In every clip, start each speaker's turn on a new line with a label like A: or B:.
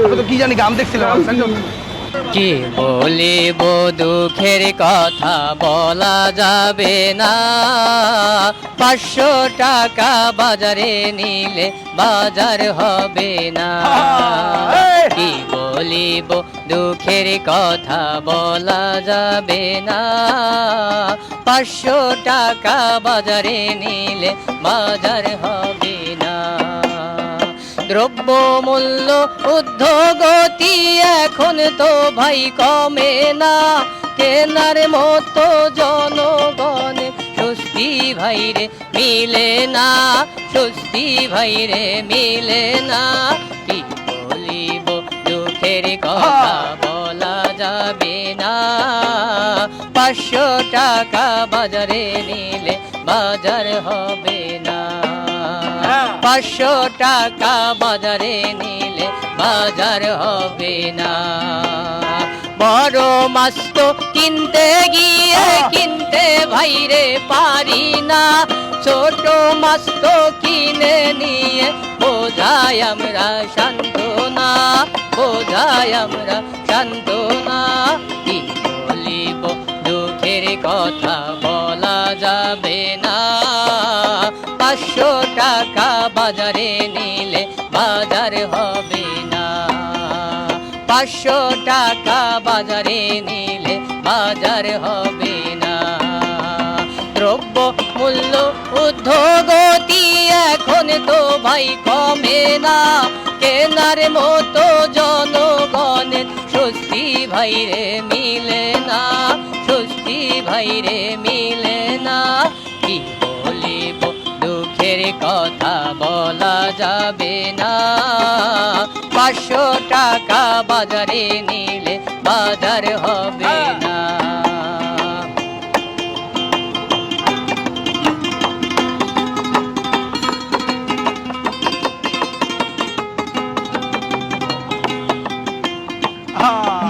A: আমি তো কি জানি গান দেখছিলাম।
B: কি বলিব দুঃখের কথা বলা যাবে না, 500 টাকা বাজারে নিলে বাজার হবে না। কি বলিব দুঃখের কথা বলা যাবে না, 500 টাকা বাজারে নিলে বাজার হবে না। দ্রব্য মূল্য ঊর্ধ্বগতি এখন তো ভাই কমে না, কেনার মতো জনগণে স্বস্তি ভাইরে মিলে না, স্বস্তি ভাইরে মিলে না। কি বলিব দুঃখের কথা বলা যাবে না, 500 টাকা বাজারে নিলে বাজার হবে না, 500 টাকা বাজারে নিলে বাজার হবে না। বড় মাছ তো কিনতে গিয়ে কিনতে ভাইরে পারি না, ছোট মাছ তো কিনে নিয়ে বোঝাই আমরা সান্ত্বনা, বোঝাই আমরা সান্ত্বনা। কি বলিব দুঃখের কথা বলা যাবে না, 500 টাকা বাজারে নিলে বাজার হবে না, 500 টাকা বাজারে নিলে বাজার হবে না। দ্রব্য মূল্য ঊর্ধ্বগতি এখন তো ভাই কমে না, কেনার মতো জনগণের স্বস্তি ভাইরে মিলে না, স্বস্তি ভাইরে মিলে না। কি বলিব দুঃখের কথা বলা যাবে না, 500 টাকা বাজারে নিলে বাজার হবে না।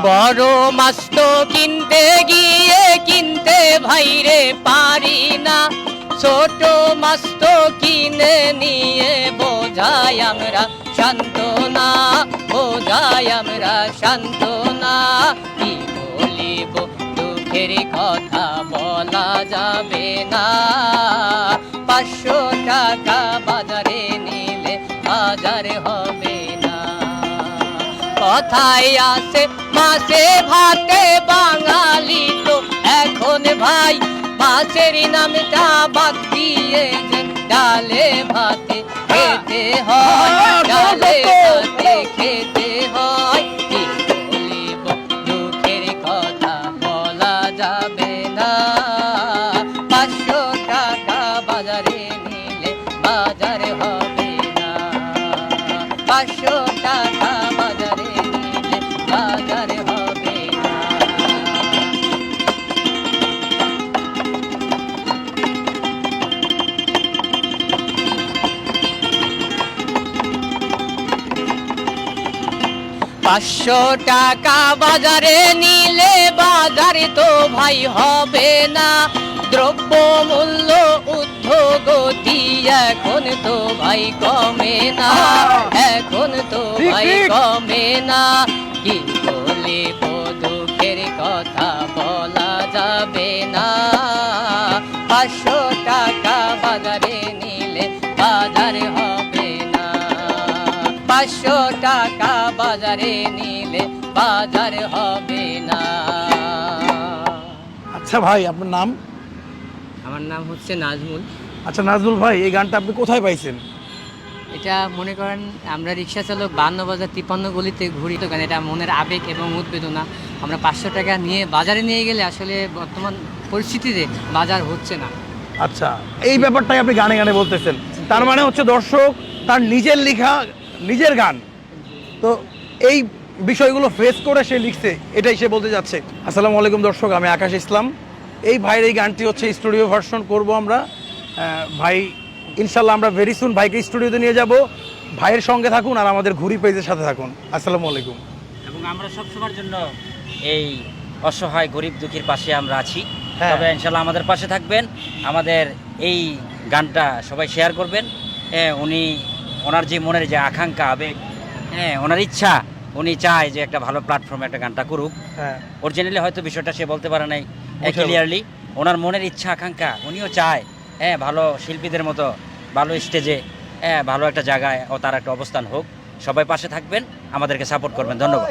B: বড় মাছ তো কিনতে গিয়ে কিনতে ভাইরে পারি না, ছোট মাছ তো কিনে নিয়ে বোঝাই আমরা সান্ত্বনা, বোঝাই আমরা সান্ত্বনা। কি বলিব দুঃখের কথা বলা যাবে না, 500 টাকা বাজারে নিলে বাজার হবে না। কথায় আছে মাছে ভাতে বাঙালি তো এখন ভাই মাছের নামটা বাদ দিয়ে যে ডালে ভাতে খেতে হয়, ডালে ভাতে খেতে হয়। কি বলিব দুঃখের কথা বলা যাবে না, 500 টাকা বাজারে নিলে বাজার হবে না, 500 টাকা বাজারে নিলে বাজার হবে না। পাঁচশো টাকা বাজারে নিলে বাজার তো ভাই হবে না, দ্রব্য মূল্য ঊর্ধ্বগতি এখন তো ভাই কমে না, এখন তো ভাই কমে না। কি বলিব দুঃখের কথা বলা যাবে না, 500 টাকা বাজারে নিলে বাজার হবে না, 500 টাকা বাজারে নিলে বাজার হবে না।
A: আচ্ছা ভাই, আপনার নাম?
B: আমার নাম হচ্ছে নাজমুল।
A: আচ্ছা নাজমুল ভাই, এই গানটা আপনি কোথায় পাইছেন?
B: এটা মনে করেন আমরা রিক্সা চালক 52 বাজার 53 গলিতে ঘুরি, তো গান এটা মনের আবেগ এবং উদ্বেদনা। আমরা 500 টাকা নিয়ে বাজারে নিয়ে গেলে আসলে বর্তমান পরিস্থিতিতে বাজার হচ্ছে না।
A: আচ্ছা, এই ব্যাপারটাই আপনি গানে গানে বলতেছেন, তার মানে হচ্ছে দর্শক তার নিজের লেখা নিজের গান, তো এই বিষয়গুলো ফেস করে সে লিখছে, এটাই সে বলতে যাচ্ছে। আসসালামু আলাইকুম দর্শক, আমি আকাশ ইসলাম। এই ভাইয়ের এই গানটি হচ্ছে স্টুডিও ভার্সন করব আমরা। ভাই ইনশাল্লাহ আমরা ভেরি সুন ভাইকে স্টুডিওতে নিয়ে যাব। ভাইয়ের সঙ্গে থাকুন আর আমাদের ঘুরি পেজের সাথে থাকুন। আসসালামু আলাইকুম।
C: এবং আমরা সবসময়ের জন্য এই অসহায় গরিব দুঃখীর পাশে আমরা আছি।
A: হ্যাঁ।
C: তবে ইনশাল্লাহ আমাদের পাশে থাকবেন, আমাদের এই গানটা সবাই শেয়ার করবেন। উনি ওনার যে মনের যে আকাঙ্ক্ষা আবেগ, হ্যাঁ ওনার ইচ্ছা, উনি চায় যে একটা ভালো প্ল্যাটফর্মে একটা গানটা করুক।
A: হ্যাঁ
C: অরিজিনালি হয়তো বিষয়টা সে বলতে পারে নাই
A: বুঝতে
C: ক্লিয়ারলি, ওনার মনের ইচ্ছা আকাঙ্ক্ষা উনিও চায় হ্যাঁ ভালো শিল্পীদের মতো ভালো স্টেজে হ্যাঁ ভালো একটা জায়গায় ও তার একটা অবস্থান হোক। সবাই পাশে থাকবেন, আমাদেরকে সাপোর্ট করবেন। ধন্যবাদ।